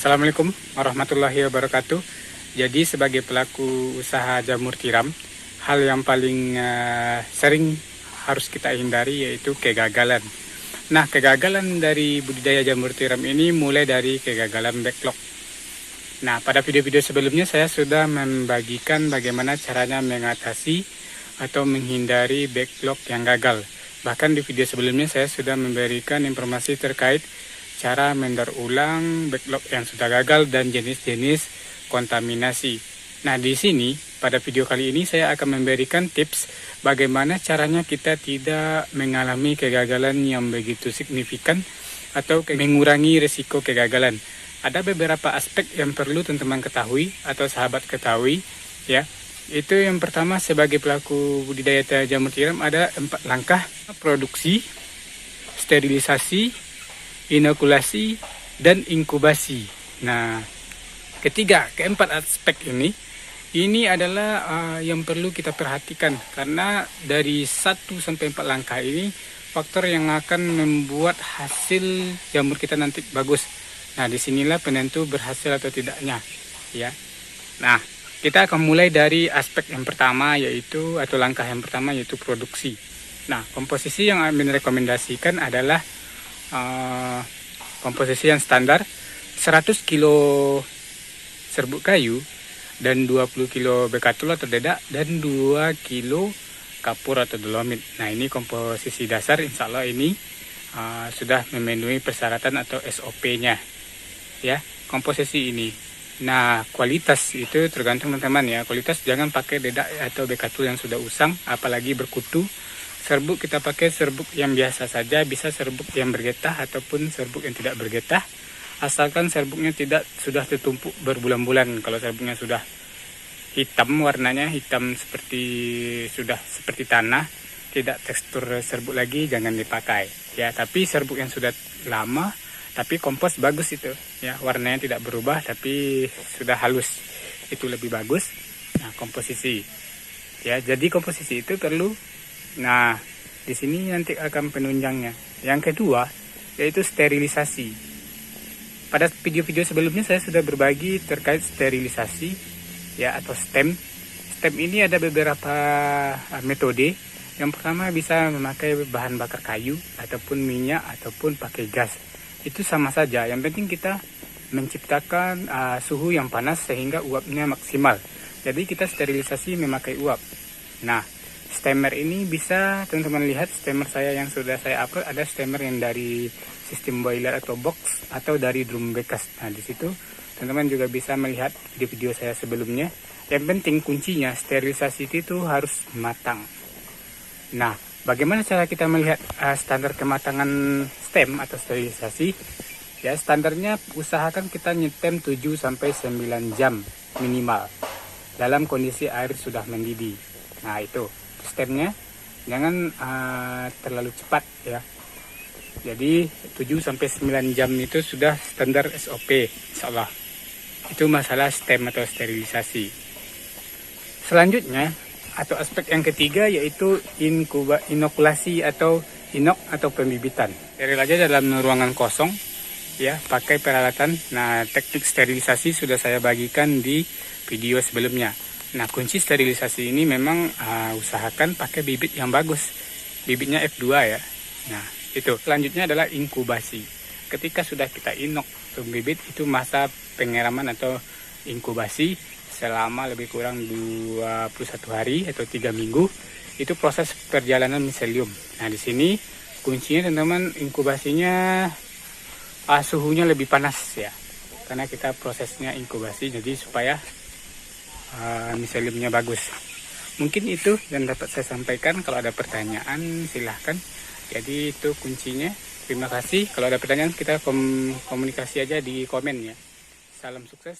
Assalamualaikum warahmatullahi wabarakatuh. Jadi sebagai pelaku usaha jamur tiram, hal yang paling sering harus kita hindari yaitu kegagalan. Nah, kegagalan dari budidaya jamur tiram ini mulai dari kegagalan backlog. Nah, pada video-video sebelumnya saya sudah membagikan bagaimana caranya mengatasi atau menghindari backlog yang gagal. Bahkan di video sebelumnya saya sudah memberikan informasi terkait cara mendaur ulang backlog yang sudah gagal dan jenis-jenis kontaminasi. Nah, di sini pada video kali ini saya akan memberikan tips bagaimana caranya kita tidak mengalami kegagalan yang begitu signifikan atau mengurangi risiko kegagalan. Ada beberapa aspek yang perlu teman-teman ketahui atau sahabat ketahui ya. Itu yang pertama, sebagai pelaku budidaya jamur tiram ada 4 langkah: produksi, sterilisasi, inokulasi, dan inkubasi. Nah, keempat aspek ini adalah yang perlu kita perhatikan, karena dari 1-4 langkah ini faktor yang akan membuat hasil jamur kita nanti bagus. Nah, disinilah penentu berhasil atau tidaknya ya. Nah, kita akan mulai dari aspek yang pertama yaitu langkah yang pertama yaitu produksi. Nah, komposisi yang kami rekomendasikan adalah komposisi yang standar 100 kilo serbuk kayu dan 20 kilo bekatul atau dedak dan 2 kilo kapur atau dolomit. Nah, ini komposisi dasar, insya Allah ini sudah memenuhi persyaratan atau SOP-nya ya, komposisi ini. Nah, kualitas itu tergantung teman-teman ya. Kualitas jangan pakai dedak atau bekatul yang sudah usang, apalagi berkutu. Serbuk kita pakai serbuk yang biasa saja, bisa serbuk yang bergetah ataupun serbuk yang tidak bergetah, asalkan serbuknya tidak sudah tertumpuk berbulan-bulan. Kalau serbuknya sudah hitam, warnanya hitam seperti tanah, tidak tekstur serbuk lagi, jangan dipakai ya. Tapi serbuk yang sudah lama tapi kompos bagus itu ya, warnanya tidak berubah tapi sudah halus, itu lebih bagus. Nah, komposisi ya, jadi komposisi itu perlu. Nah, di sini nanti akan penunjangnya. Yang kedua yaitu sterilisasi. Pada video-video sebelumnya saya sudah berbagi terkait sterilisasi ya, atau STEM. STEM ini ada beberapa metode. Yang pertama bisa memakai bahan bakar kayu ataupun minyak ataupun pakai gas. Itu sama saja. Yang penting kita menciptakan suhu yang panas sehingga uapnya maksimal. Jadi kita sterilisasi memakai uap. Nah, steamer ini bisa teman-teman lihat, steamer saya yang sudah saya upload, ada steamer yang dari sistem boiler atau box atau dari drum bekas. Nah, di situ teman-teman juga bisa melihat video-video saya sebelumnya. Yang penting kuncinya sterilisasi itu harus matang. Nah, bagaimana cara kita melihat standar kematangan stem atau sterilisasi? Ya, standarnya usahakan kita nyetem 7-9 jam minimal dalam kondisi air sudah mendidih. Nah, itu stemnya jangan terlalu cepat ya. Jadi 7-9 jam itu sudah standar SOP, insyaallah. Itu masalah stem atau sterilisasi. Selanjutnya atau aspek yang ketiga yaitu inokulasi atau pembibitan. Steril aja dalam ruangan kosong ya, pakai peralatan. Nah, teknik sterilisasi sudah saya bagikan di video sebelumnya. Nah, kunci sterilisasi ini memang usahakan pakai bibit yang bagus, bibitnya F2 ya. Nah, itu selanjutnya adalah inkubasi. Ketika sudah kita inok bibit, itu masa pengeraman atau inkubasi selama lebih kurang 21 hari atau 3 minggu. Itu proses perjalanan miselium. Nah, di sini kuncinya teman-teman, inkubasinya suhunya lebih panas ya, karena kita prosesnya inkubasi, jadi supaya miseliumnya bagus. Mungkin itu yang dapat saya sampaikan. Kalau ada pertanyaan silahkan. Jadi itu kuncinya. Terima kasih. Kalau ada pertanyaan kita komunikasi aja di komen ya. Salam sukses.